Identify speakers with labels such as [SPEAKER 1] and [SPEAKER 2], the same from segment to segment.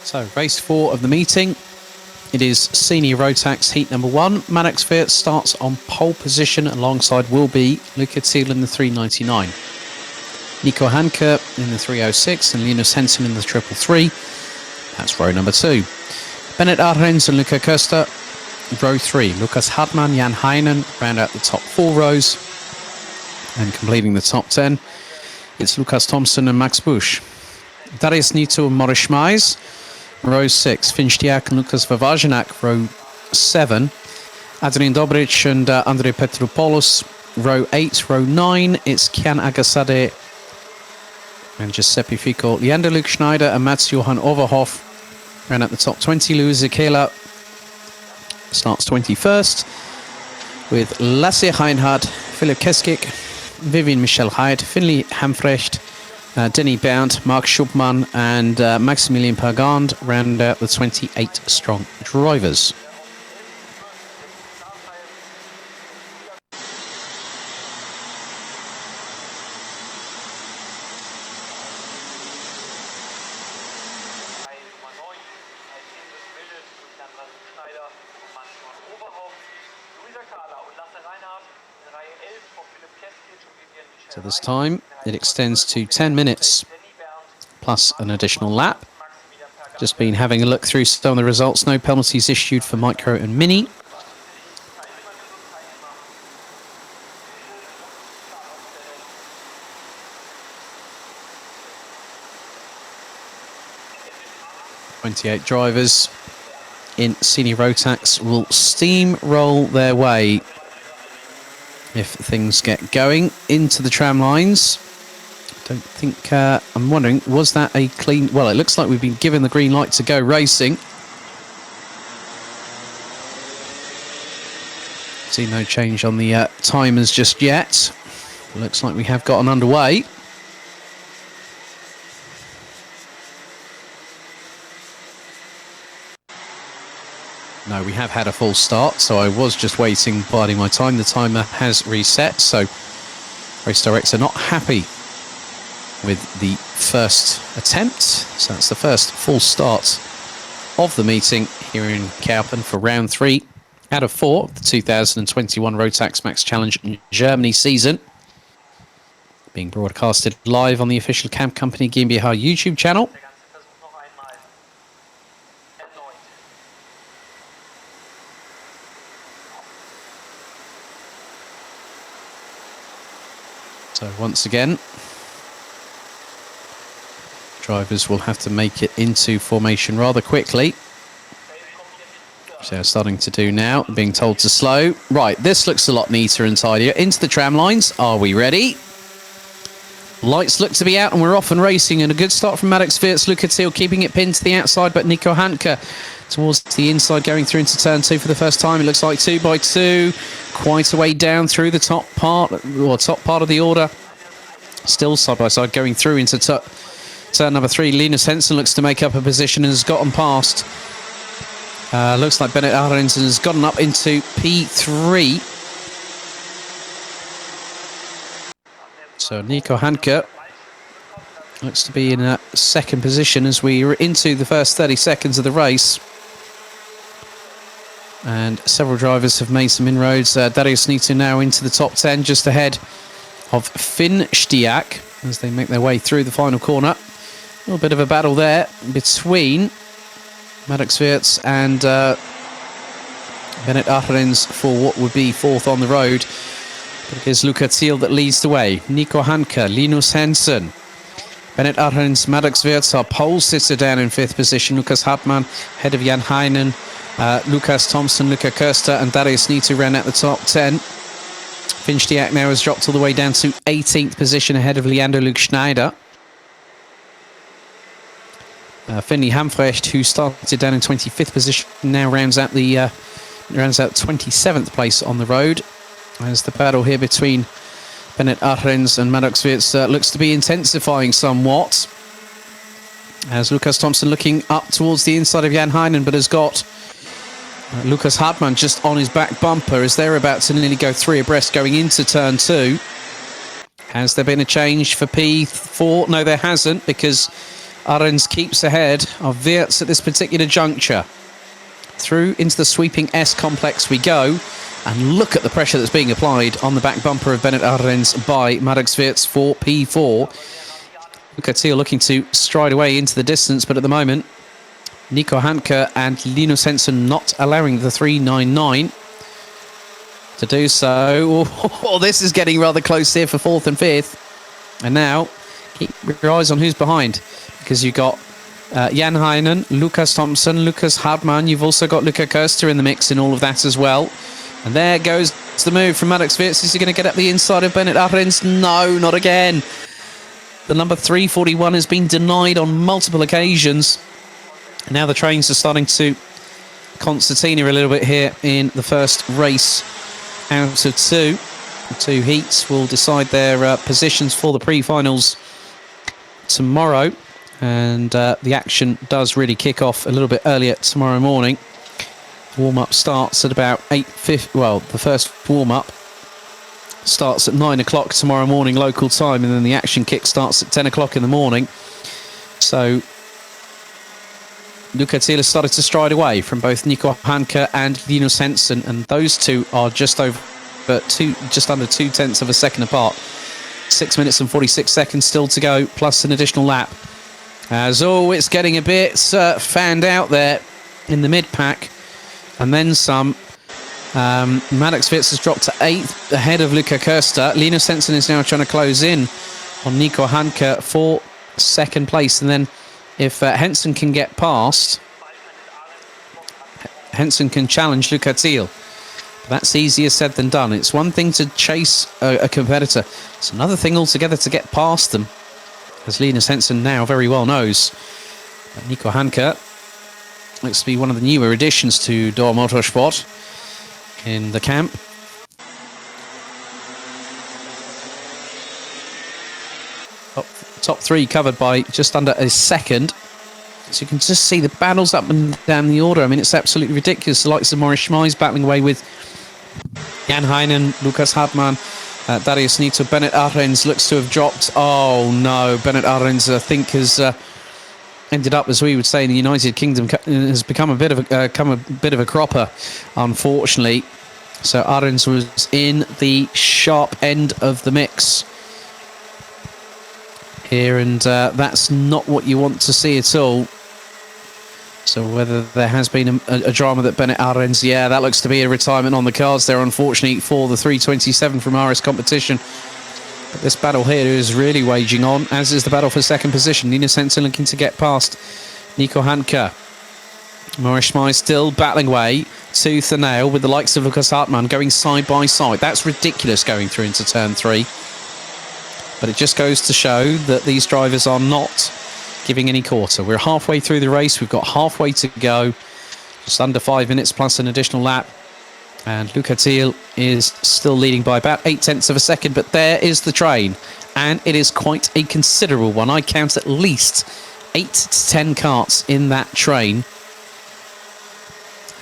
[SPEAKER 1] So, race 4 of the meeting. It is Senior Rotax heat number 1. Maddox Viert starts on pole position alongside will be Luca Thiel in the 399. Nico Hanke in the 306 and Linus Henson in the 333. That's row number 2. Bennett Ahrens and Luca Köster, row 3. Lukas Hartmann, Jan Heinen round out the top 4 rows. And completing the top 10, it's Lukas Thomsen and Max Busch. Darius Nito and Maurice Schmeis, row 6. Finn Stiak and Lukas Vavajanak, row 7. Adrian Dobric and Andrei Petropoulos, row 8. Row 9, it's Kian Agasade and Giuseppe Fico. Leander Luke Schneider and Mats Johan Overhoff ran at the top 20. Louis Zekela starts 21st with Lasse Reinhardt, Philip Keskik, Vivian Michel Hyde, Finley Hamfrecht, Denny Bount, Mark Schubmann and Maximilian Pagand round out the 28 strong drivers. So this time it extends to 10 minutes plus an additional lap. Just been having a look through some of the results. No penalties issued for Micro and Mini. .28 drivers in Senior Rotax will steamroll their way if things get going into the tram lines. Don't think, I'm wondering, was that a clean... Well, it looks like we've been given the green light to go racing. See no change on the timers just yet. Looks like we have gotten underway. No, we have had a full start, so I was just waiting, biding my time. The timer has reset, so race director not happy with the first attempt. So that's the first full start of the meeting here in Kerpen for round 3 out of 4 of the 2021 Rotax Max Challenge Germany season. Being broadcasted live on the official Camp Company GmbH YouTube channel. So once again, drivers will have to make it into formation rather quickly. So they're starting to do now, being told to slow. Right, this looks a lot neater and tidier. Into the tram lines. Are we ready? Lights look to be out and we're off and racing. And a good start from Maddox Viert's Luca Thiel keeping it pinned to the outside, but Nico Hanke towards the inside going through into turn 2 for the first time. It looks like 2 by 2. Quite a way down through the top part of the order. Still side by side going through into turn number 3. Linus Henson looks to make up a position and has gotten past. Looks like Bennett Ahrens has gotten up into P3. So Nico Hanke looks to be in a second position as we are into the first 30 seconds of the race. And several drivers have made some inroads. Darius Nito now into the top 10, just ahead of Finn Stiak as they make their way through the final corner. A little bit of a battle there between Maddox Vierts and Bennett Ahrens for what would be 4th on the road. But it is Luca Thiel that leads the way. Nico Hanke, Linus Henson, Bennett Ahrens, Maddox Vierts, our pole sitter down in 5th position. Lukas Hartmann, head of Jan Heinen. Lukas Thomsen, Luca Köster and Darius Nito ran at the top 10. Finn Stiak now has dropped all the way down to 18th position ahead of Leander Luke Schneider. Finley Hamfrecht, who started down in 25th position, now rounds out 27th place on the road. As the battle here between Bennett Ahrens and Maddox Vierts looks to be intensifying somewhat. As Lukas Thomsen looking up towards the inside of Jan Heinen, but has got Lukas Hartmann just on his back bumper as they're about to nearly go 3 abreast going into turn 2. Has there been a change for P4? No, there hasn't, because Arends keeps ahead of Wirtz at this particular juncture. Through into the sweeping S complex we go. And look at the pressure that's being applied on the back bumper of Bennett Arends by Maddox Wirtz for P4. Luca Thiel looking to stride away into the distance, but at the moment, Nico Hanke and Linus Henson not allowing the 399 to do so. Oh, this is getting rather close here for 4th and 5th. And now, keep your eyes on who's behind, because you've got Jan Heinen, Lucas Thompson, Lucas Hartmann. You've also got Luca Koester in the mix in all of that as well. And there goes the move from Maddox Wirtz. Is he going to get up the inside of Bennett Arends? No, not again. The number 341 has been denied on multiple occasions. And now the trains are starting to concertina a little bit here in the first race out of 2. The 2 heats will decide their positions for the pre-finals tomorrow. And the action does really kick off a little bit earlier tomorrow morning. Warm-up starts at about 8:50. Well, the first warm-up starts at 9 o'clock tomorrow morning local time, and then the action kick starts at 10 o'clock in the morning. So Luca Thiel has started to stride away from both Nico Hanke and Linus Henson, and those two are just under 2/10 of a second apart. 6 minutes and 46 seconds still to go, plus an additional lap. As it's getting a bit fanned out there in the mid-pack. And then some. Maddox Wirtz has dropped to 8th ahead of Luca Koester. Linus Henson is now trying to close in on Nico Hanke for 2nd place. And then if Henson can get past, Henson can challenge Luca Thiel. That's easier said than done. It's one thing to chase a competitor. It's another thing altogether to get past them, as Linus Henson now very well knows. Nico Hanke looks to be one of the newer additions to Door Motorsport in the camp. Top 3 covered by just under a second. So you can just see the battles up and down the order. I mean, it's absolutely ridiculous. The likes of Maurice Schmeis battling away with Jan Heinen, Lucas Hartmann, Darius Nito. Bennett Arends looks to have dropped. Oh no, Bennett Arends I think has ended up, as we would say in the United Kingdom, has become a bit of a cropper, unfortunately. So Arends was in the sharp end of the mix here, and that's not what you want to see at all. So whether there has been a drama that Bennett Arends, yeah, that looks to be a retirement on the cards there, unfortunately, for the 327 from RS Competition. But this battle here is really waging on, as is the battle for 2nd position. Linus Henson looking to get past Nico Hanke. Maurice Schmeis still battling away, tooth and nail, with the likes of Lucas Hartmann going side by side. That's ridiculous going through into turn 3. But it just goes to show that these drivers are not giving any quarter. We're halfway through the race. We've got halfway to go. Just under 5 minutes plus an additional lap. And Luca Thiel is still leading by about 0.8 of a second. But there is the train. And it is quite a considerable one. I count at least 8 to 10 carts in that train.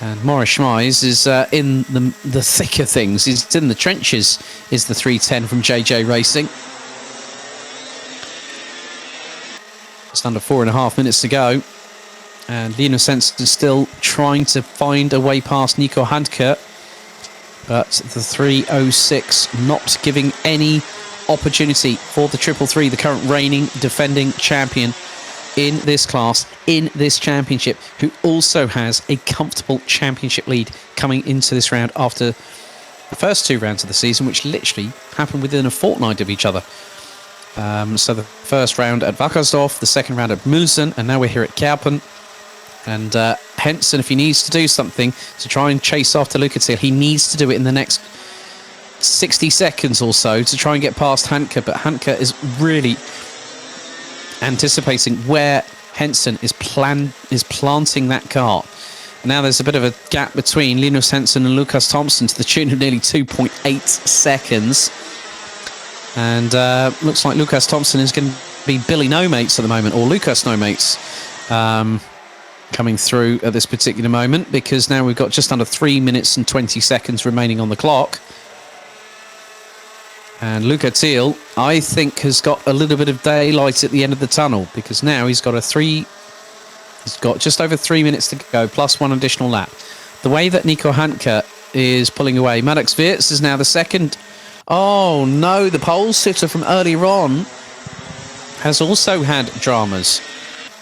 [SPEAKER 1] And Maurice Schmeis is in the thick of things. He's in the trenches, is the 310 from JJ Racing. Just under 4.5 minutes to go. And Linus Henson still trying to find a way past Nico Hanke. But the 306 not giving any opportunity for the 333, the current reigning defending champion in this class, in this championship, who also has a comfortable championship lead coming into this round after the first 2 rounds of the season, which literally happened within a fortnight of each other. So the first round at Wackersdorf, the second round at Mülsen, and now we're here at Kerpen. And Henson, if he needs to do something to try and chase after Luca Thiel, he needs to do it in the next 60 seconds or so to try and get past Hanke. But Hanke is really anticipating where Henson is planting that car. Now there's a bit of a gap between Linus Henson and Lucas Thompson to the tune of nearly 2.8 seconds. And looks like Lucas Thompson is going to be Billy No Mates at the moment, or Lucas No Mates coming through at this particular moment, because now we've got just under 3 minutes and 20 seconds remaining on the clock. And Luca Thiel, I think, has got a little bit of daylight at the end of the tunnel, because now he's got just over 3 minutes to go, plus one additional lap. The way that Nico Hanke is pulling away, Maddox Wirtz is now the second. Oh no, the pole sitter from earlier on has also had dramas.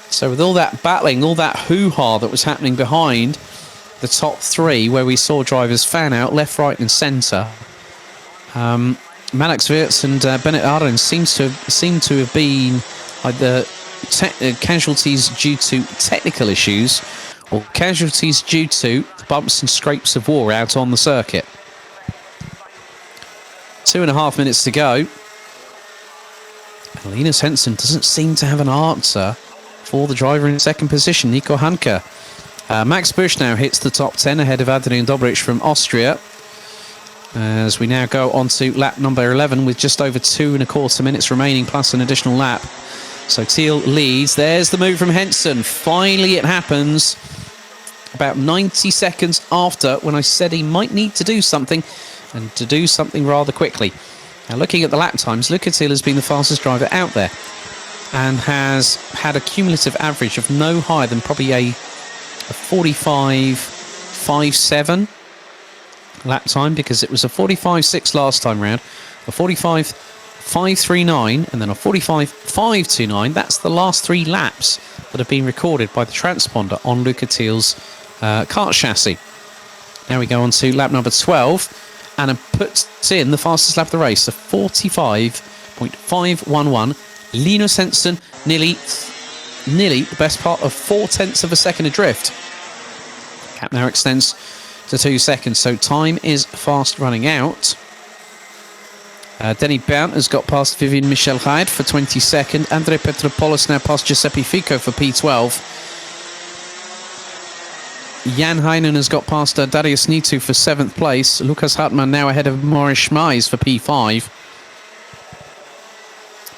[SPEAKER 1] So with all that battling, all that hoo-ha that was happening behind the top three, where we saw drivers fan out left, right and centre, Maddox Wirtz and Bennett Arden seem to have been either casualties due to technical issues or casualties due to the bumps and scrapes of war out on the circuit. 2.5 minutes to go. And Linus Henson doesn't seem to have an answer for the driver in second position, Nico Hanke. Max Busch now hits the top 10 ahead of Adrian Dobrich from Austria. As we now go on to lap number 11 with just over 2.25 minutes remaining plus an additional lap. So Thiel leads. There's the move from Henson. Finally it happens. About 90 seconds after when I said he might need to do something, and to do something rather quickly. Now looking at the lap times, Luca Thiel has been the fastest driver out there and has had a cumulative average of no higher than probably a 45.57 lap time, because it was a 45.6 last time round, a 45.539 and then a 45.529. That's the last 3 laps that have been recorded by the transponder on Luca Thiel's kart chassis. Now we go on to lap number 12 and puts in the fastest lap of the race, a 45.511. Linus Henson nearly the best part of 0.4 of a second adrift. Gap now extends to 2 seconds, so time is fast running out. Denny Bount has got past Vivian Michel Hyde for 22nd. Andrei Petropoulos now past Giuseppe Fico for P12. Jan Heinen has got past Darius Nitu for 7th place. Lukas Hartmann now ahead of Maurice Schmeis for P5.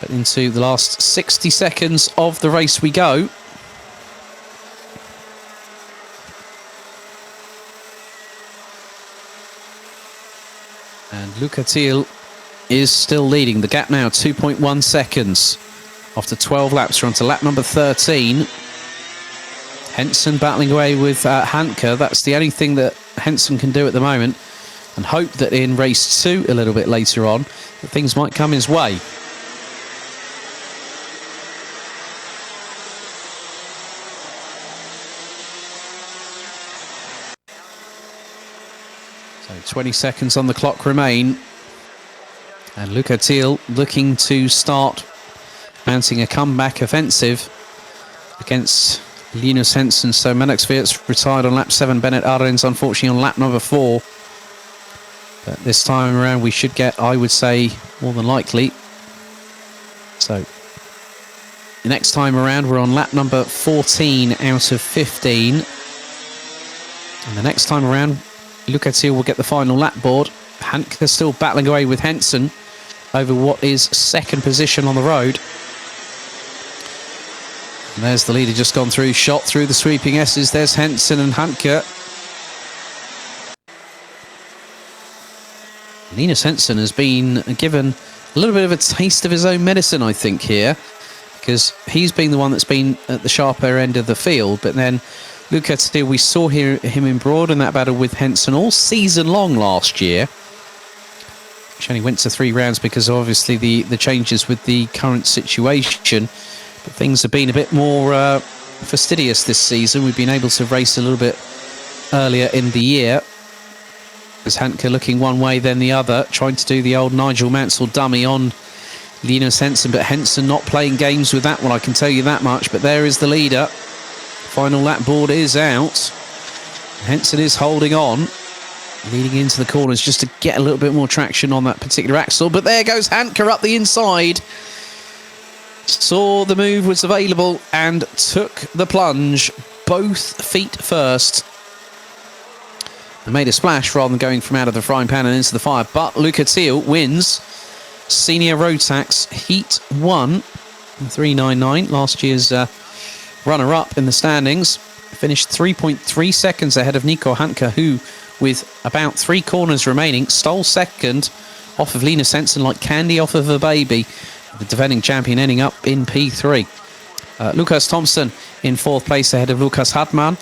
[SPEAKER 1] But into the last 60 seconds of the race we go. And Luca Thiel is still leading. The gap now 2.1 seconds. After 12 laps, we're on to lap number 13. Henson battling away with Hanke. That's the only thing that Henson can do at the moment, and hope that in race 2 a little bit later on that things might come his way. So 20 seconds on the clock remain, and Luca Thiel looking to start mounting a comeback offensive against Linus Henson. So Maddox Wirtz retired on lap 7. Bennett Arends unfortunately on lap number 4. But this time around we should get, I would say, more than likely. So the next time around we're on lap number 14 out of 15. And the next time around Luca Thiel will get the final lap board. Hanke still battling away with Henson over what is second position on the road. And there's the leader just gone through, shot through the sweeping S's. There's Henson and Hanke. Linus Henson has been given a little bit of a taste of his own medicine, I think, here, because he's been the one that's been at the sharper end of the field. But then Luca Thiel, we saw him embroiled in that battle with Henson all season long last year, which only went to 3 rounds because of obviously the changes with the current situation. But things have been a bit more fastidious this season. We've been able to race a little bit earlier in the year. As Hanke looking one way then the other, trying to do the old Nigel Mansell dummy on Linus Henson, but Henson not playing games with that one, I can tell you that much. But there is the leader. Final lap board is out. Henson is holding on, leading into the corners just to get a little bit more traction on that particular axle. But there goes Hanke up the inside. Saw the move was available and took the plunge, both feet first, and made a splash rather than going from out of the frying pan and into the fire. But Luca Thiel wins Senior Rotax Heat 1, 399, last year's runner-up in the standings. Finished 3.3 seconds ahead of Nico Hanke, who, with about 3 corners remaining, stole second off of Lena Sensen like candy off of a baby. The defending champion ending up in P3. Lucas Thompson in 4th place ahead of Lukas Hartmann.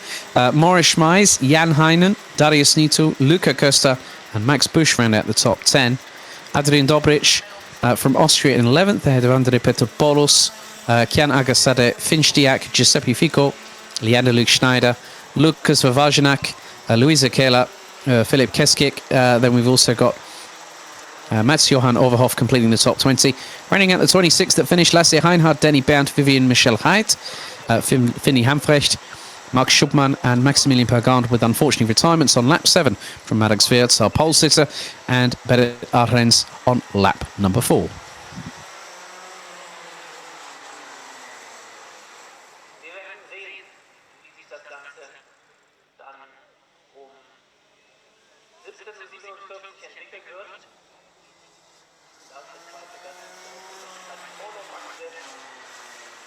[SPEAKER 1] Morris Schmeis, Jan Heinen, Darius Nitu, Luca Köster and Max Busch round out the top 10. Adrian Dobrich from Austria in 11th ahead of Andrei Petropoulos, Kian Agasade, Finchdiak, Giuseppe Fico, Leander Luke Schneider, Lukas Vavajanak, Luisa Kehler, Philip Keskik. Then we've also got Mats Johan Overhoff completing the top 20. Running out the 26th that finished Lasse Reinhardt, Denny Berndt, Vivian Michel Heid, Finny Hamfrecht, Mark Schubmann and Maximilian Pergand with unfortunately retirements on lap 7 from Maddox Wirtz, our pole sitter, and Berit Ahrens on lap number 4.